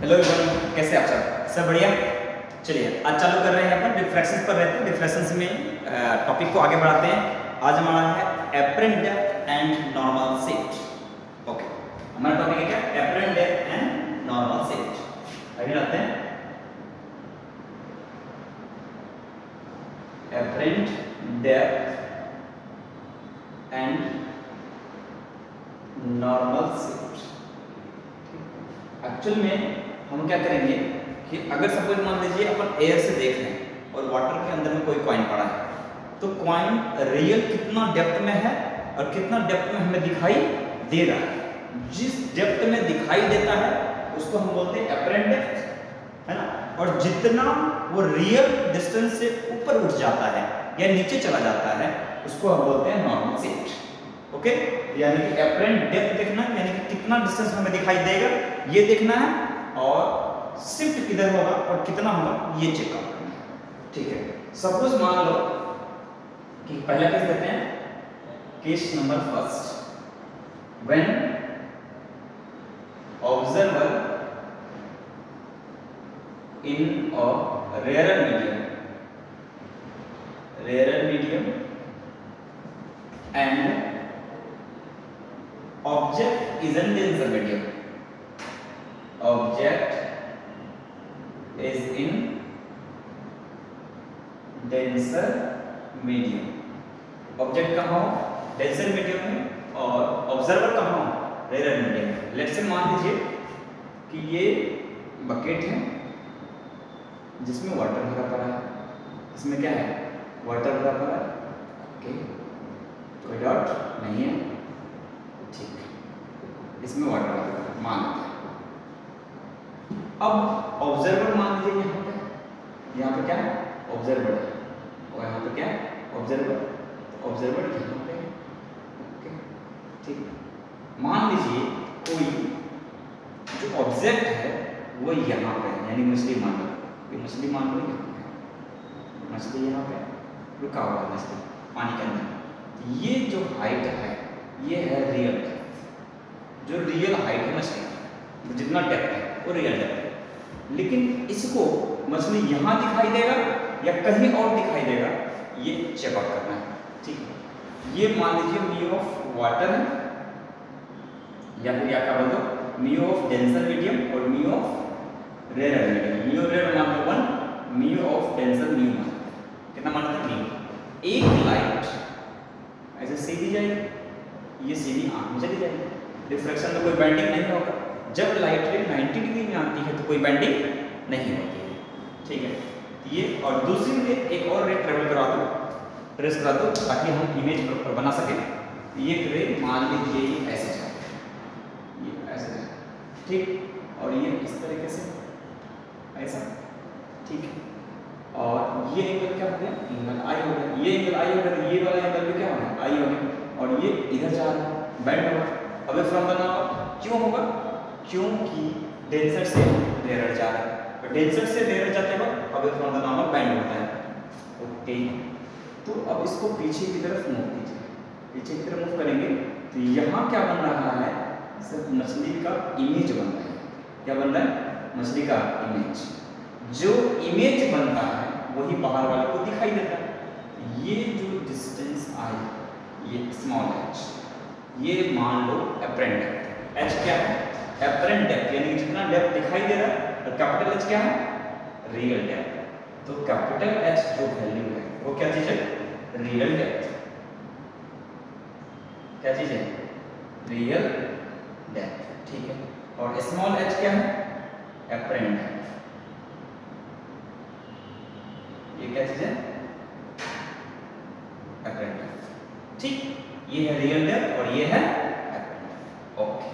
Hello everyone, कैसे आप सब बढ़िया। चलिए आज चालू कर रहे हैं अपन डिफ्रैक्शंस पर रहते हैं। डिफ्रैक्शंस में टॉपिक को आगे बढ़ाते हैं। आज हमारा है apparent depth and normal shift. Okay, हमारा टॉपिक है क्या? Apparent depth and normal shift. आगे बढ़ते हैं। Apparent depth and normal shift. Actual में हम क्या करेंगे कि अगर सपोज मान लीजिए अपन एयर से देख रहे हैं और वाटर के अंदर में कोई कॉइन पड़ा है, तो कॉइन रियल कितना डेप्थ में है और कितना डेप्थ में हमें दिखाई दे रहा है। जिस डेप्थ में दिखाई देता है उसको हम बोलते हैं एपरेंट डेप्थ, है ना। और जितना वो रियल डिस्टेंस से ऊपर उठ जाता है या नीचे चला जाता है उसको हम बोलते हैं नॉर्मल शिफ्ट। ओके, यानी कि एपरेंट डेप्थ देखना है, यानी कि कितना डिस्टेंस हमें दिखाई देगा ये देखना है, और शिफ्ट किधर होगा और कितना होगा ये चेक आउट करना है। ठीक है, सपोज मान लो कि पहला केस लेते हैं, case number first. When observer in a rare medium and object is in denser medium. Object is in denser medium. Object कहाँ हो? denser medium में, और observer कहाँ हो? rarer medium में। Let's say मान लीजिए कि ये बकेट है जिसमें वाटर भरा पड़ा है। इसमें क्या है? वाटर भरा पड़ा है। ओके, कोई डाउट नहीं है? ठीक, इसमें वाटर मान लेते हैं। अब ऑब्जर्वर मान लीजिए यहाँ पे क्या है? ऑब्जर्वर है, और यहाँ पे क्या है? ऑब्जर्वर। तो ऑब्जर्वर यहाँ पे है। ओके, ठीक। मान लीजिए कोई जो ऑब्जेक्ट है वो यहाँ पे है, यानी मछली मान लो, ये मछली मान लो यहाँ पे, मछली यहाँ पे रुका हुआ है, मछली पानी के अंदर। ये जो हाइट है ये है रियल डेप्थ। जो रियल हाइट है मछली, जितना डेप्थ है वो रियल डेप्थ है। लेकिन इसको मछली यहाँ दिखाई देगा या कहीं और दिखाई देगा ये चेक आउट करना है। ठीक है, ये मान लीजिए म्यू ऑफ वाटर है, या फिर या क्या बोल दो म्यू ऑफ डेंसर मीडियम और mu of rare medium. Mu rare मान लो 1, म्यू ऑफ डेंसर म्यू मान कितना मान लेते हैं? एक लाइट ऐसे सीधी जाएगी, ये सीधी आंख में चली जाएगी, रिफ्लेक्शन में कोई बेंडिंग नहीं होगा। जब लाइट रे 90 डिग्री में आती है तो कोई बेंडिंग नहीं होती है। ठीक है, ये और दूसरी रे एक और रे ट्रेवल करा दो, ट्रेस करा दो, ताकि हम इमेज प्रॉपर बना सकें। ये रे मान लीजिए ये ऐसे जाए, ये ऐसे जाए, ठीक, और ये इस तरीके से ऐसा, ठीक है। और ये एंगल क्या हो गया? एंगल आई हो गया। ये एंगल आई हो गया, ये वाला एंगल भी क्या हो गया? आई हो गया। और ये इधर जा रहा है, बेंड होगा। अबे फ्रॉम द नॉर्मल क्यों होगा? क्योंकि डेंसर से रेयर जा रहा है, और डेंसर से रेयर जाते वक्त अबे फ्रॉम द नॉर्मल बेंड होता है। ओके, तो अब इसको पीछे की तरफ मूव कीजिए। पीछे की तरफ मूव करेंगे तो यहाँ क्या बन रहा है? सिर्फ मछली का इमेज बन रहा है। क्या बन रहा है? मछली का इमेज। जो इमेज बनता है वही बाहर वाले को दिखाई देता है। ये जो डिस्टेंस आई, ये स्मॉल h, ये मान लो एपरेंट डेप्थ। h क्या है? एपरेंट डेप्थ, यानी जितना डेप्थ दिखाई दे रहा है। और कैपिटल H क्या है? Real depth. तो कैपिटल H जो वैल्यू है वो क्या चीज है? Real depth. क्या चीज है? Real depth. ठीक है, और स्मॉल h क्या है? Apparent depth. ये क्या चीज है? Apparent depth. ठीक, ये है रियल डेप्थ और ये है एपरेंट डेप्थ। ओके,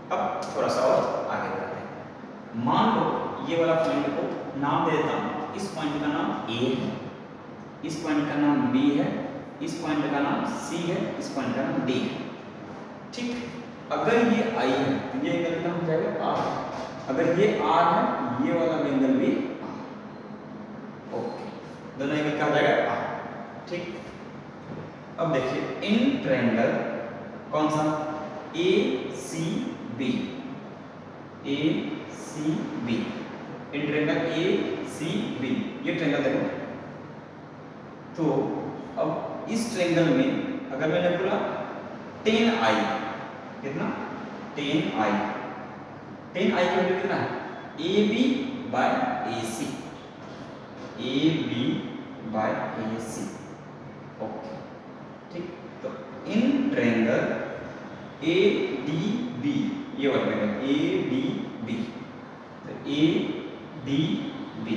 अब थोड़ा सा और आगे बढ़ते हैं। मान लो ये वाला पॉइंट को नाम दे देता हूँ। इस पॉइंट का नाम A है, इस पॉइंट का नाम B है, इस पॉइंट का नाम C है, इस पॉइंट का नाम D है। ठीक, अगर ये I है तो ये एंगल कितना हो जाएगा? R। अगर ये R है, ये वाला एंगल भी R। ओके, दोनों एंगल क्या हो जाएगा? R। ठीक, अब देखिए इन ट्रायंगल कौन सा? ACB, A C B, in triangle A C B, ये ट्रायंगल देखो। तो अब इस ट्रायंगल में अगर मैंने बोला 10i, कितना 10i, 10i का वैल्यू कितना है A B by A C, A B by A C. Okay ठीक, तो in triangle A D B, ये वाला ट्रायंगल ए डी बी, तो ए डी बी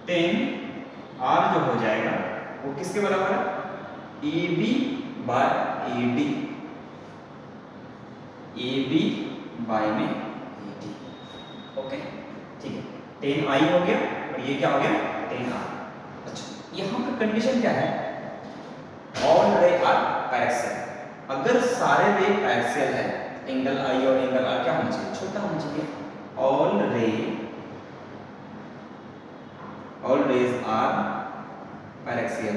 10r जो हो जाएगा वो किसके बराबर है A B by A D, A B by में ए डी। ओके ठीक है, 10i हो गया और ये क्या हो गया 10r। अच्छा यहाँ पर कंडीशन क्या है, ऑल रे आर पैरेक्सियल। अगर सारे रे पैरेक्सियल है, एंगल आई और एंगल आर क्या होना चाहिए, छोटा होना चाहिए। ऑल रेज आर पैरेक्सियल,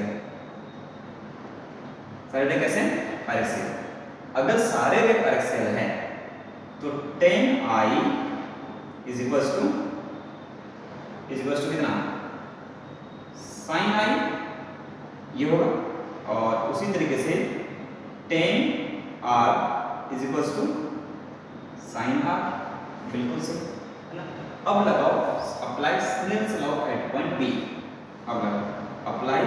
सारे रे कैसे पैरेक्सियल। अगर सारे रे पैरेक्सियल हैं तो 10i इज इक्वल्स टू कितना sin i, ये होगा। और उसी तरीके से 10r is equals to sin r, बिल्कुल सही है ना। अब लगाओ apply Snell's law at point B. अब लगाओ apply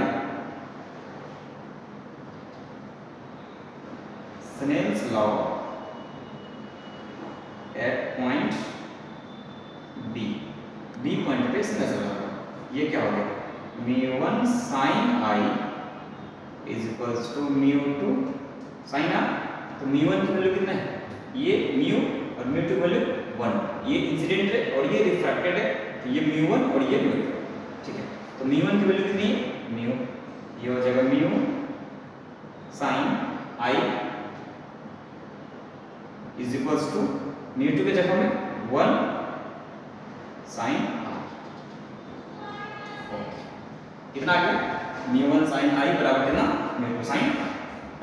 Snell's law at point B. B point पे स्नेल्स लॉ, ये क्या हो गया μ1 sin i is equals to μ2 sin r। तो μ1 की वैल्यू कितना है, ये μ और μ2 की वैल्यू 1, ये इंसिडेंट है और ये रिफ्रैक्टेड है, तो ये μ1 और ये μ2। ठीक है, तो μ1 की वैल्यू कितनी है μ, ये हो जाएगा μ sin i is equals to μ2 के जगह में 1 sin r। कितना आ गया μ1 sin i बराबर कितना μ2 sin r।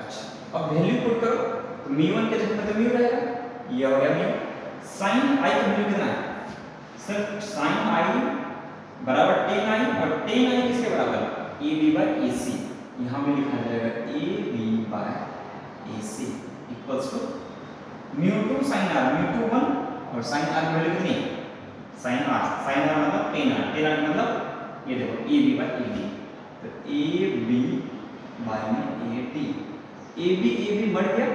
अच्छा अब वैल्यू पुट करो, तो μ1 के जगह में तो μ रहेगा, ये हो गया μ। sin i का वैल्यू कितना है सर, sin i बराबर 10i, और 10i किसके बराबर है ab बाय ac। यहां में लिखा जाएगा ab by ac equals to μ2 sin r, μ2 1 और sin r की वैल्यू कितनी है sin r मतलब 10r, 10r मतलब ये देखो AB बाय AD, तो AB बाय में AD, AB बढ़ गया,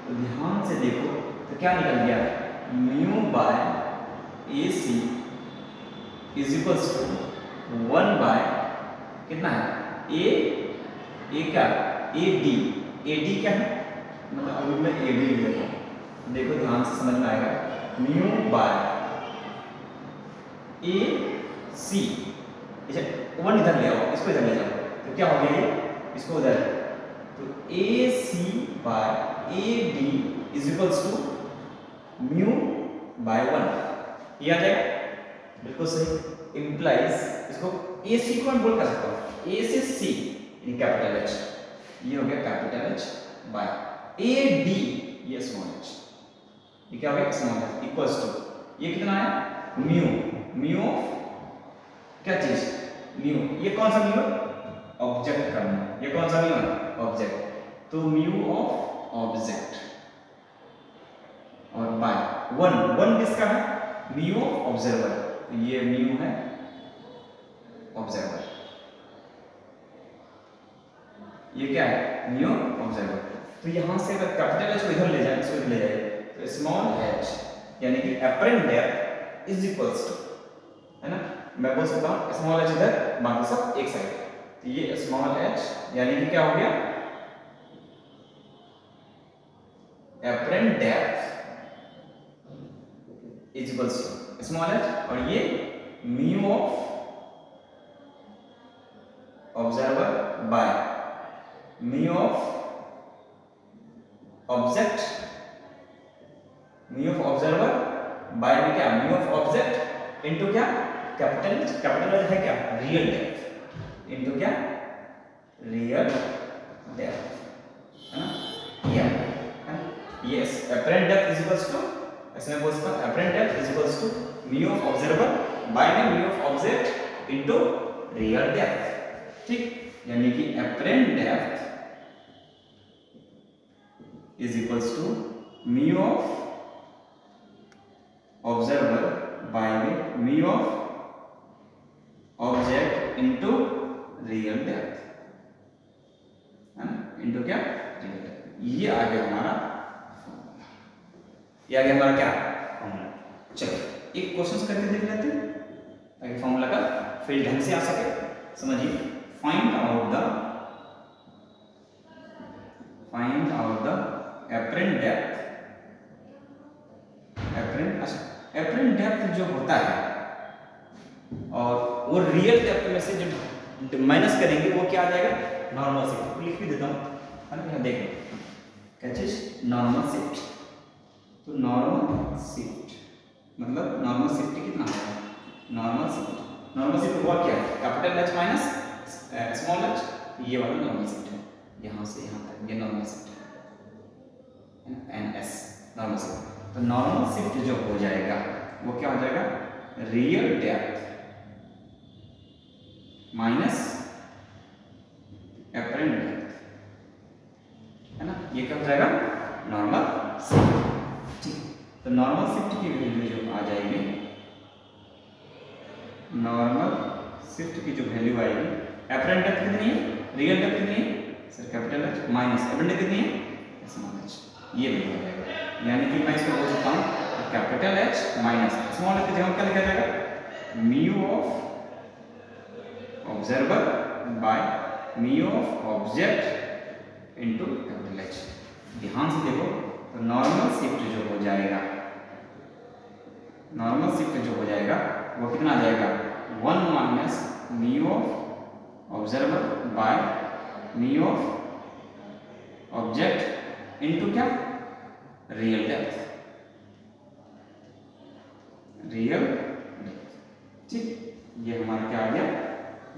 तो ध्यान से देखो तो क्या निकल गया mu by AC is equals to 1 by कितना है A क्या AD, AD क्या है मतलब अभी मैं AD लिख रहा हूँ, देखो ध्यान से समझ में आएगा। म्यू बाय AC, वन इधर ले आओ, इसको इधर ले जाओ, तो क्या हो गया ये, इसको उधर, तो AC by AD is equals to mu by 1, ये आ जाएगा बिल्कुल सही। इंप्लाइज इसको AC को हम बोल कर सकते हो A से C इन कैपिटल H, ये हो गया कैपिटल H बाय AD ये स्मॉल h, ये क्या हो गया स्मॉल h इक्वल्स टू ये कितना है म्यू ऑफ क्या चीज म्यू, ये कौन सा म्यू ऑब्जेक्ट का म्यू, ये कौन सा म्यू है ऑब्जेक्ट, तो म्यू ऑफ ऑब्जेक्ट और बाय 1 किसका है म्यू ऑफ ऑब्जर्वर, तो ये म्यू है ऑब्जर्वर, ये क्या है म्यू ऑब्जर्वर। तो यहां से अगर कैपिटल H को इधर ले जाए, इसको ले जाए, तो स्मॉल h यानी कि apparent depth is equals to, है ना, मैं बोल सकता हूँ स्मॉल h इधर बाकी सब एक साइड, तो ये स्मॉल h यानी कि क्या हो गया apparent depth is equals to small h और ये mu of observer by mu of object, mu of observer by में क्या म्यू ऑफ ऑब्जेक्ट इनटू क्या कैपिटल है क्या रियल डेप्थ इनटू क्या रियल डेप्थ, है ना, ये apparent depth is equals to ऐसे मैं बोल सकता हूँ apparent depth is equals to mu of observer by में mu of object into real depth, ठीक, यानी कि apparent depth is equals to mu of observer by mu of object into real depth, है ना, into क्या, real depth। ये आ गया हमारा फॉर्मूला, ये आ गया हमारा क्या फॉर्मूला। चलो एक क्वेश्चन करके देख लेते हैं ताकि फॉर्मूला का फिर ढंग से आ सके। समझिए, find out the apparent depth, apparent depth जो होता है और वो रियल डेप्थ में से जो माइनस करेंगे वो क्या आ जाएगा, नॉर्मल शिफ्ट। लिख भी देता हूँ, है ना, देखो क्या चीज, नॉर्मल शिफ्ट। तो नॉर्मल शिफ्ट मतलब नॉर्मल शिफ्ट कितना है, नॉर्मल शिफ्ट हुआ क्या, capital H minus small H, ये वाला नॉर्मल शिफ्ट है, यहाँ से यहाँ तक ये नॉर्मल शिफ्ट है, एन एस नॉर्मल शिफ्ट। तो नॉर्मल शिफ्ट जो हो जाएगा वो क्या हो जाएगा, real depth minus apparent depth, है ना, ये क्या हो जाएगा, नॉर्मल शिफ्ट, ठीक। तो नॉर्मल शिफ्ट की वैल्यू जो आ जाएगी, नॉर्मल शिफ्ट की जो वैल्यू आएगी, एपरेंट डेप्थ कितनी है, रियल डेप्थ कितनी है sir, capital H minus apparent depth कितनी है, स्मॉल एच, ये वैल्यू आ जाएगा। यानी कि मैं इसको बोल सकता हूँ capital H minus small H की जगह क्या लिखा जाएगा, mu of observer by mu of object into capital H. ध्यान से देखो, तो नॉर्मल शिफ्ट जो हो जाएगा, नॉर्मल शिफ्ट जो हो जाएगा वो कितना आ जाएगा, 1 minus mu of observer by mu of object into क्या, रियल डेप्थ, रियल डेप्थ, ठीक। ये हमारा क्या आ गया,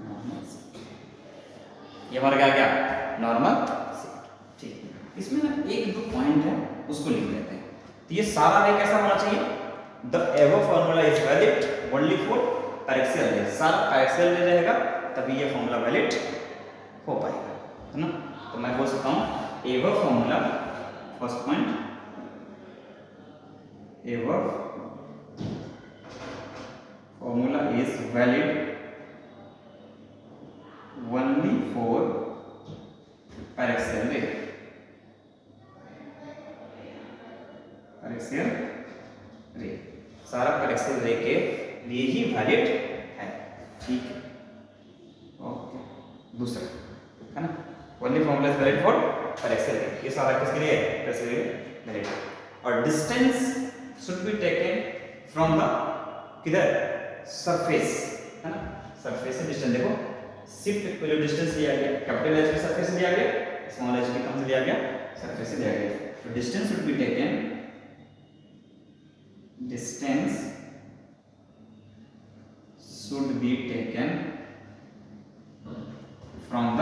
नॉर्मल शिफ्ट। ये हमारा क्या आ गया, नॉर्मल शिफ्ट, ठीक। इसमें ना एक दो पॉइंट है उसको लिख लेते हैं। तो ये सारा रे कैसा होना चाहिए, the above formula is valid only for paraxial रे, सारा पैरेक्सियल रे रहेगा तभी ये फॉर्मूला वैलिड हो पाएगा, है ना। तो मैं बोल सकता हूँ above formula, first point, above formula is valid only for paraxial रे, पैरेक्सियल रे, सारा पैरेक्सियल रे के लिए ही वैलिड है, ठीक है, ओके। दूसरा है ना, only formula is valid for paraxial रे, ये सारा किसके लिए, पैरेक्सियल रे वैलिड। और distance should be taken from the किधर, सरफेस, है ना, सरफेस से डिस्टेंस देखो, शिफ्ट पहले डिस्टेंस लिया गया, कैपिटल एच की सरफेस से लिया गया, स्मॉल एच की कहां से लिया गया, सरफेस से लिया गया। तो distance should be taken, distance should be taken from the,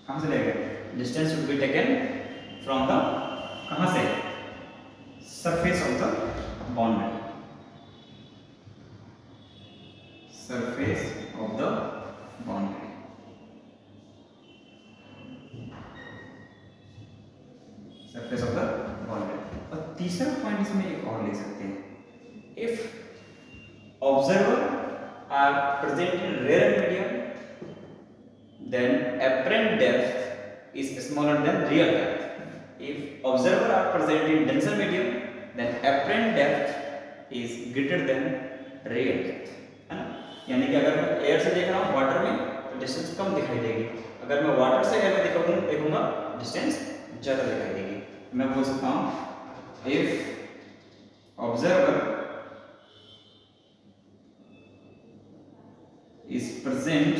कहां से लिया गया, distance should be taken from the, कहां से, surface of the boundary, surface of the boundary, surface of the boundary। और तीसरा पॉइंट इसमें एक और ले सकते हैं, if observer are present in rarer medium then apparent depth is smaller than real depth, if observer are present in denser medium then apparent depth is greater than real depth, है ना। यानी कि अगर मैं एयर से देख रहा हूँ वाटर में तो डिस्टेंस कम दिखाई देगी, अगर मैं वाटर से एयर में देखूंगा डिस्टेंस ज़्यादा दिखाई देगी। मैं बोल सकता हूँ if observer is present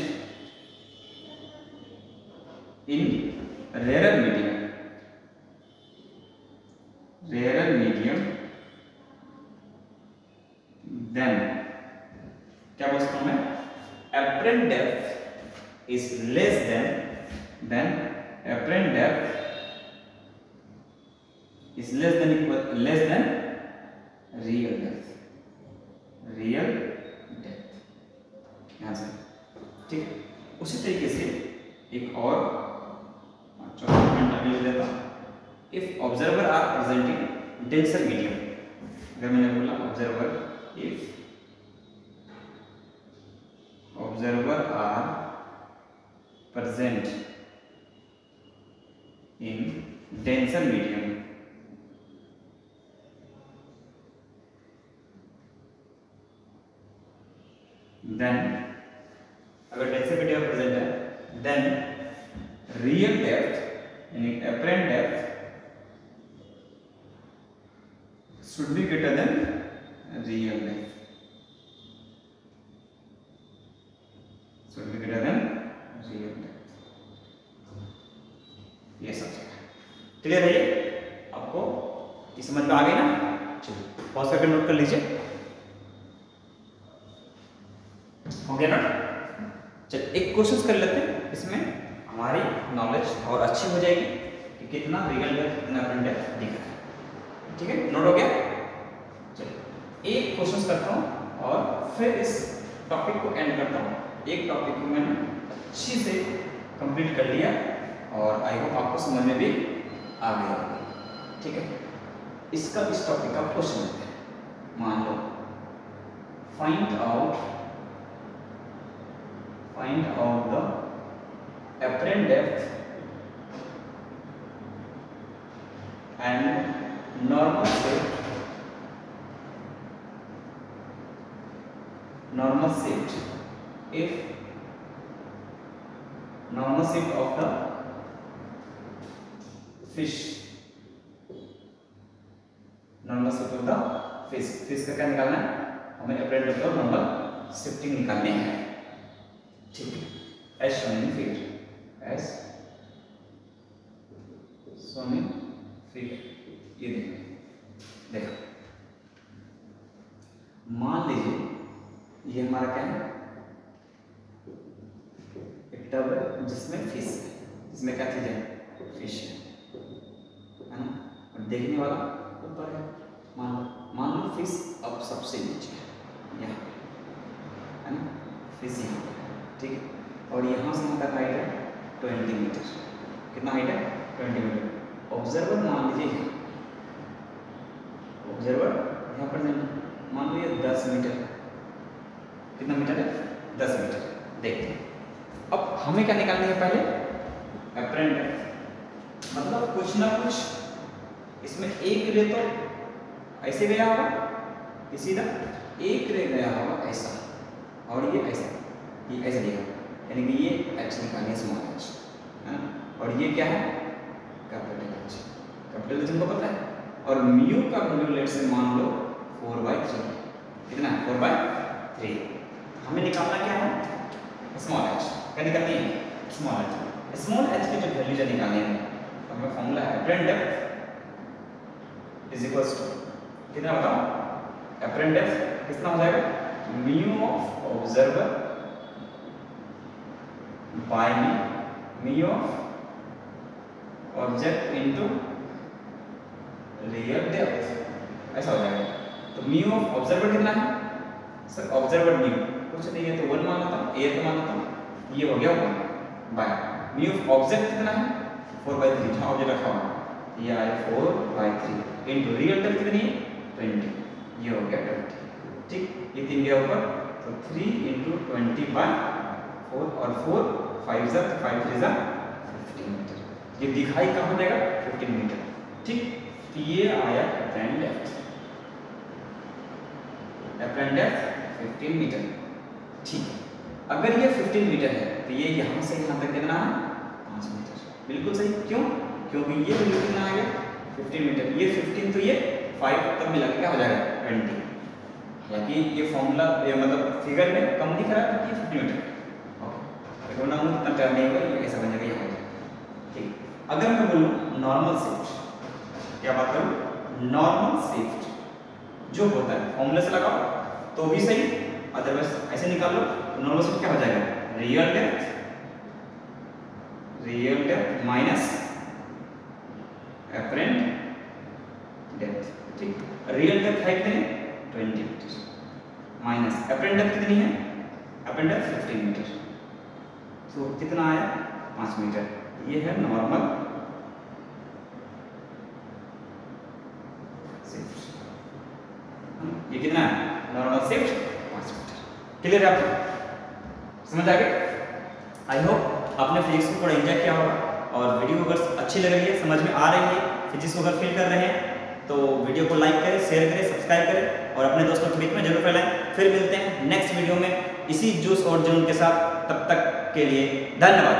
in rare medium, then क्या बोल सकता हूं मैं, apparent depth is less than apparent depth is less than real depth, real depth, यहाँ से। ठीक है, उसी तरीके से एक और चौथा पॉइंट अभी ले लेता हूँ। If observer are present in denser medium, अगर मैंने बोला observer, if observer are present in denser medium, then अगर डेंसर मीडियम प्रेजेंट है, देन रियल डेप्थ यानी apparent depth should be greater than real depth, should be greater than real depth। ये सब clear है? ये आपको ये समझ में आ गई ना? चलिए पॉज करके नोट कर लीजिए। हो गया ना? चलिए एक क्वेश्चन कर लेते हैं, इसमें हमारी नॉलेज और अच्छी हो जाएगी कि कितना रियल डेप्थ कितना एपरेंट डेप्थ दिख रहा है। ठीक है, नोट हो गया? चलिए एक क्वेश्चन करता हूँ और फिर इस टॉपिक को एंड करता हूँ। एक टॉपिक को मैंने अच्छी से कंप्लीट कर लिया और आई होप आपको समझ में भी आ गया। ठीक है, इस टॉपिक का क्वेश्चन लेते हैं। मान लो find out the apparent depth and normal shift if normal shift of the fish, normal shift of the fish का क्या निकालना है हमें? एपरेंट डेप्थ और नॉर्मल शिफ्टिंग निकालनी है। ठीक है, as shown in figure, as shown in figure. ये देखो, मान लीजिए ये हमारा क्या है? एक टब है जिसमें फिश है, जिसमें क्या चीज है? फिश है ना? और देखने वाला ऊपर है। मान लो फिश अब सबसे नीचे है, यहाँ है ना? फिश यहाँ पे, ठीक है, और यहाँ से यहाँ तक हाइट है 20 मीटर। कितना हाइट है? 20 मीटर। ऑब्जर्वर मान लीजिए ऑब्जर्वर यहाँ पर मान लो ये 10 मीटर, कितना मीटर है? 10 मीटर। देखते हैं अब हमें क्या निकालनी है? पहले एपरेंट डेप्थ, मतलब कुछ ना कुछ इसमें एक रे तो ऐसे गया होगा, ये सीधा एक रे गया होगा ऐसा, और ये ऐसा, ये ऐसे दिया, यानी कि ये एच निकालनी है, स्मॉल एच है ना? और ये क्या है? Capital H. कैपिटल एच हमको पता है। और म्यू का वैल्यू लेट से मान लो 4/3, कितना है? 4/3। हमें निकालना क्या है? Small H. क्या निकालनी है? Small H. स्मॉल एच की जो वैल्यू जो निकालनी है, तो हमें फॉर्मूला है apparent depth is equals to कितना बताओ? एपरेंट डेप्थ कितना हो जाएगा? Mu of observer by mu of object into real depth, ऐसा हो जाएगा। तो म्यू ऑफ ऑब्जर्वर कितना है? सर ऑब्जर्वर म्यू कुछ नहीं है तो 1 मान लेता हूँ, ए तो मान लेता हूँ, ये हो गया 1 बाय म्यू ऑफ ऑब्जेक्ट कितना है? 4/3, जहाँ ऑब्जेक्ट रखा हुआ है ये आया 4/3 इनटू रियल डेप्थ कितनी है? 20, ये हो गया 20। ठीक, ये 3 गया ऊपर, तो 3 × 20/4 और 4 5 × 5 3 15 मीटर। ये दिखाई कहाँ देगा? 15 मीटर। ठीक, तो ये आया apparent depth, apparent depth 15 metre. ठीक है, अगर ये 15 मीटर है तो ये यहाँ से यहाँ तक कितना है? 5 मीटर। बिल्कुल सही, क्यों? क्योंकि ये वैल्यू कितना आ गया? 15 मीटर। ये 15 तो ये 5 तब मिला के क्या हो जाएगा? 20। हालांकि ये फॉर्मूला मतलब फिगर में कम दिख रहा है क्योंकि 15 मीटर। ओके, तो ना इतना टर्म नहीं होगा, ये ऐसा बन जाएगा यहाँ। ठीक, अगर मैं बोलूँ नॉर्मल शिफ्ट, क्या बात करूं? नॉर्मल शिफ्ट जो होता है फॉर्मूले से लगाओ तो भी सही, अदरवाइज ऐसे निकाल लो। तो नॉर्मल शिफ्ट क्या हो जाएगा? Real depth minus apparent real depth है कितनी 20 मीटर माइनस अपरेंट डेप्थ कितनी है, अपरेंट डेप्थ 15 मीटर, तो कितना आया 5 मीटर। ये है नॉर्मल शिफ्ट, ये कितना है नॉर्मल शिफ्ट 5 मीटर। क्लियर है आपको, समझ आ गया? आई होप आपने फिजिक्स को थोड़ा एंजॉय किया होगा, और वीडियो अगर अच्छी लग रही है, समझ में आ रही है, फिजिक्स को अगर फील कर रहे हैं तो वीडियो को लाइक करें, शेयर करें, सब्सक्राइब करें और अपने दोस्तों के बीच में जरूर फैलाएं। फिर मिलते हैं नेक्स्ट वीडियो में इसी जूस और जुनून के साथ, तब तक के लिए धन्यवाद।